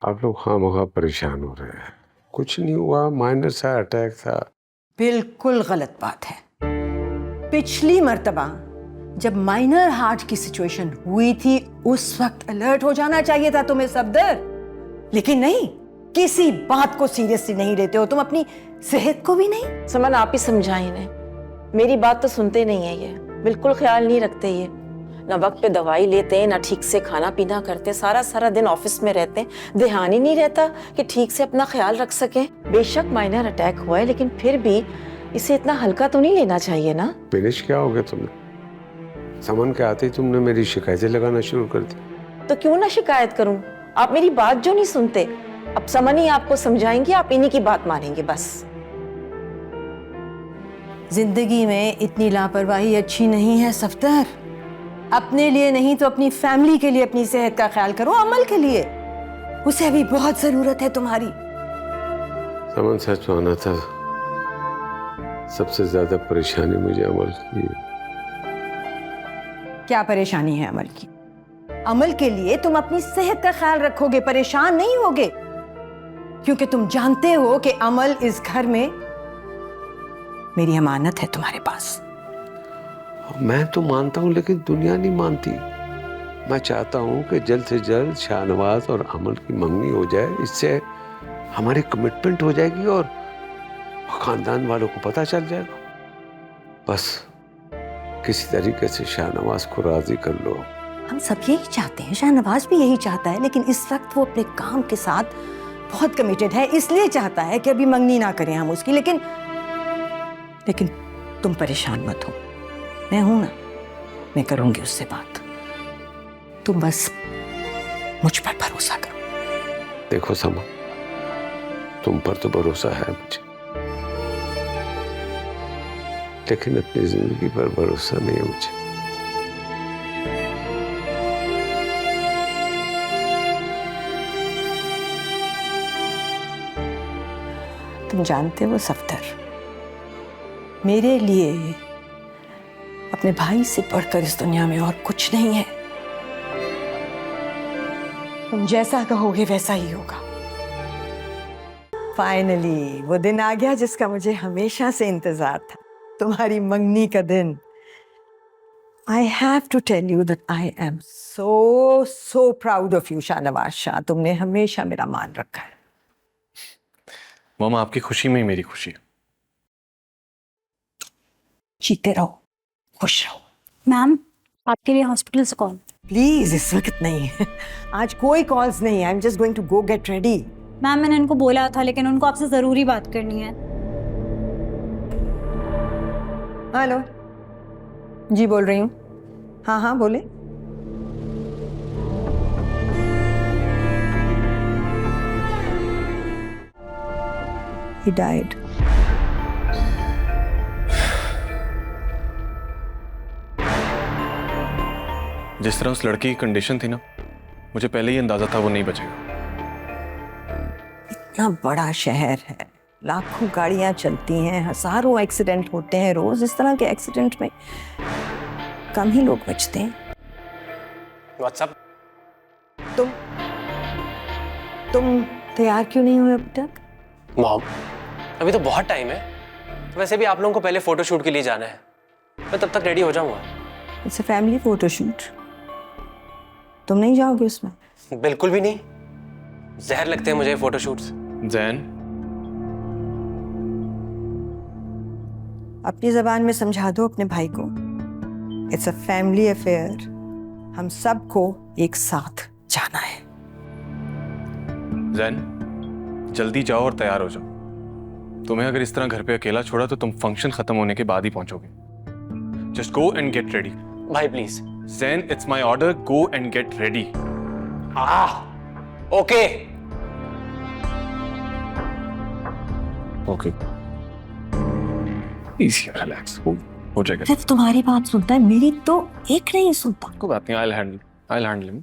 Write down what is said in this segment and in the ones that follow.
आप लोग खामखा परेशान हो रहे हैं। कुछ नहीं हुआ, माइनर सा अटैक था। बिल्कुल गलत बात है। पिछली मर्तबा जब माइनर हार्ट की सिचुएशन हुई थी उस वक्त अलर्ट हो जाना चाहिए था तुम्हें सफदर, लेकिन नहीं, किसी बात को सीरियसली नहीं लेते हो तुम, अपनी सेहत को भी नहीं। समन आप ही समझाएं इन्हें, मेरी बात तो सुनते नहीं है। ये बिल्कुल ख्याल नहीं रखते, ये ना वक्त पे दवाई लेते हैं ना ठीक से खाना पीना करते, सारा सारा दिन ऑफिस में रहते हैं, ध्यान ही नहीं रहता कि ठीक से अपना ख्याल रख सके। बेशक माइनर अटैक हुआ है लेकिन फिर भी इसे इतना हल्का तो नहीं लेना चाहिए ना। फिनिश क्या हो गया तुम्हें? समन के आते ही तुमने मेरी शिकायतें लगाना शुरू कर दी। तो क्यों ना शिकायत करूं, आप मेरी बात जो नहीं सुनते। अब समन ही आपको समझाएंगे, आप इन्हीं की बात मानेंगे बस। जिंदगी में इतनी लापरवाही अच्छी नहीं है सफदर। अपने लिए नहीं तो अपनी फैमिली के लिए अपनी सेहत का ख्याल करो, अमल के लिए, उसे अभी बहुत जरूरत है तुम्हारी। समन सच माना था, सबसे ज्यादा परेशानी मुझे अमल की है। क्या परेशानी है अमल की? अमल के लिए तुम अपनी सेहत का ख्याल रखोगे, परेशान नहीं होगे, क्योंकि तुम जानते हो कि अमल इस घर में मेरी अमानत है तुम्हारे पास। मैं तो मानता हूं लेकिन दुनिया नहीं मानती। मैं चाहता हूं कि जल्द से जल्द शाहनवाज और अमल की मंगनी हो जाए, इससे हमारी कमिटमेंट हो जाएगी और खानदान वालों को पता चल जाएगा। बस किसी तरीके से शाहनवाज को राजी कर लो। हम सब यही चाहते हैं, शाहनवाज भी यही चाहता है, लेकिन इस वक्त वो अपने काम के साथ बहुत कमिटेड है, इसलिए चाहता है कि अभी मंगनी ना करें हम उसकी। लेकिन तुम परेशान मत हो, मैं हूं ना, मैं करूंगी उससे बात। तुम बस मुझ पर भरोसा करो। देखो समा, तुम पर तो भरोसा है मुझे, लेकिन अपनी जिंदगी पर भरोसा नहीं है मुझे। तुम जानते हो सफदर, मेरे लिए अपने भाई से बढ़कर इस दुनिया में और कुछ नहीं है। तुम जैसा कहोगे वैसा ही होगा। फाइनली वो दिन आ गया जिसका मुझे हमेशा से इंतजार था, तुम्हारी मंगनी का दिन। I have to tell you that I am so proud of you, Shahnawaz Shah. तुमने हमेशा मेरा मान रखा है। मामा, आपकी खुशी में ही मेरी खुशी है। जीते रहो, खुश रहो। मैम, आपके लिए हॉस्पिटल से कॉल। प्लीज इस वक्त नहीं है, आज कोई कॉल्स नहीं है। I am just going to go get ready. Ma'am, मैंने उनको बोला था लेकिन उनको आपसे जरूरी बात करनी है। हेलो जी, बोल रही हूँ। हाँ हाँ बोले। He died. जिस तरह उस लड़की की कंडीशन थी ना, मुझे पहले ही अंदाजा था वो नहीं बचेगा। इतना बड़ा शहर है, लाखों गाड़ियां चलती हैं, हजारों एक्सीडेंट होते हैं रोज। इस तरह के एक्सीडेंट में कम ही लोग बचते हैं। व्हाट्सएप। तुम तैयार क्यों नहीं हुए अब तक? मॉम, अभी तो बहुत टाइम है। वैसे भी आप लोगों को पहले फोटोशूट के लिए जाना है, मैं तब तक रेडी हो जाऊंगा। इट्स अ फैमिली फोटोशूट, तुम नहीं जाओगे उसमें? बिल्कुल भी नहीं, जहर लगते हैं मुझे फोटोशूट्स। जैन, अपनी जबान में समझा दो अपने भाई को, इट्स अ फैमिली अफेयर, हम सबको एक साथ जाना है। जैन, जल्दी जाओ और तैयार हो जाओ। तुम्हें अगर इस तरह घर पे अकेला छोड़ा तो तुम फंक्शन खत्म होने के बाद ही पहुंचोगे। Just go and get ready. भाई please. Jain, it's my order, go and get ready. Okay okay, easy, relax, हो जाएगा। सिर्फ तुम्हारी बात सुनता है, मेरी तो एक नहीं सुनता। कोई बात नहीं, आई विल हैंडल हिम।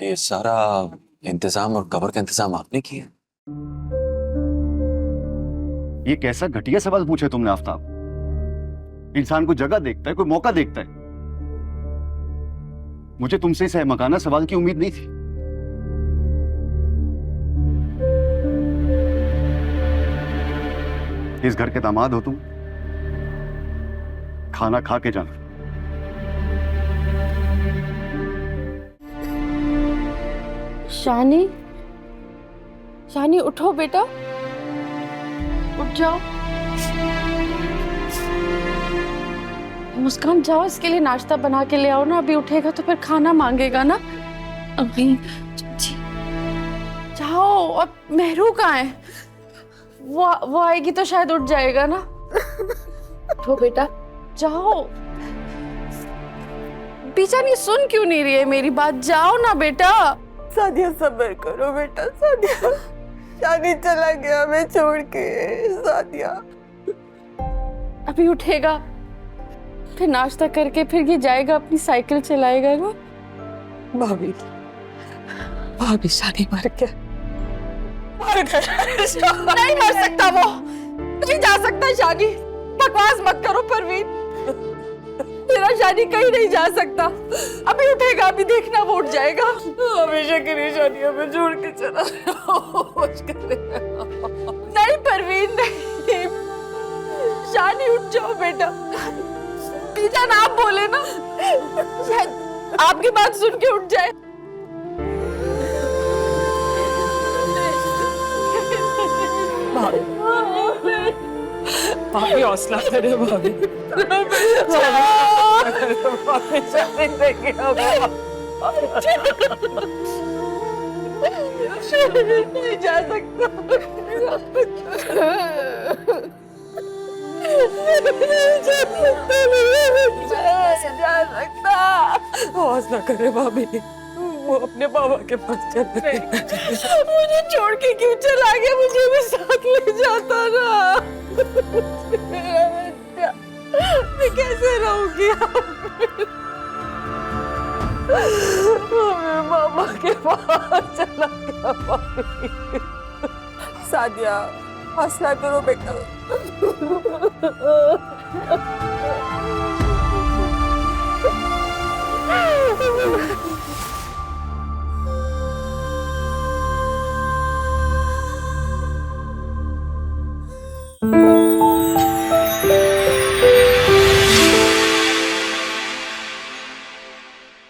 ये सारा इंतजाम और कवर का इंतजाम आपने किया? ये कैसा घटिया सवाल पूछे तुमने आफ्ताब। इंसान को जगह देखता है, कोई मौका देखता है। मुझे तुमसे इस मकाना सवाल की उम्मीद नहीं थी। इस घर के दामाद हो तुम, खाना खा के जाना। शानी, शानी उठो बेटा, उठ जाओ। मुस्कान जाओ, इसके लिए नाश्ता बना के ले आओ ना। अभी उठेगा तो फिर खाना मांगेगा ना। अभी जाओ। अब मेहरू कहाँ है? वो आएगी तो शायद उठ जाएगा ना। उठो बेटा, जाओ। बेचारी सुन क्यों नहीं रही है मेरी बात? जाओ ना बेटा। सादिया सब्र करो बेटा, सादिया। शानी चला गया हमें छोड़ के, सादिया। अभी उठेगा, फिर नाश्ता करके फिर ये जाएगा, अपनी साइकिल चलाएगा ना। भाभी, भाभी शानी मर गया। नहीं मर सकता वो, नहीं जा सकता शानी। बकवास मत करो परवीन, मेरा शानी कहीं नहीं जा सकता। अभी उठेगा, अभी देखना वो उठ जाएगा। हमेशा के लिए शानी हमें छोड़ के चला। नहीं परवीन, नहीं। शानी उठ जाओ बेटा। बीजान आप बोले ना, शायद आपकी बात सुन के उठ जाए। भाभी हौसला करे, भाभी। नहीं जा सकता, जा सकता। हौसला करे भाभी, वो अपने बाबा के पास चला गया। मुझे छोड़ के क्यों चला गया? मुझे भी साथ ले जाता ना। मैं कैसे रहूंगी? मेरे बाबा के पास चला गया भाभी। सादिया हौसला करो बेटा।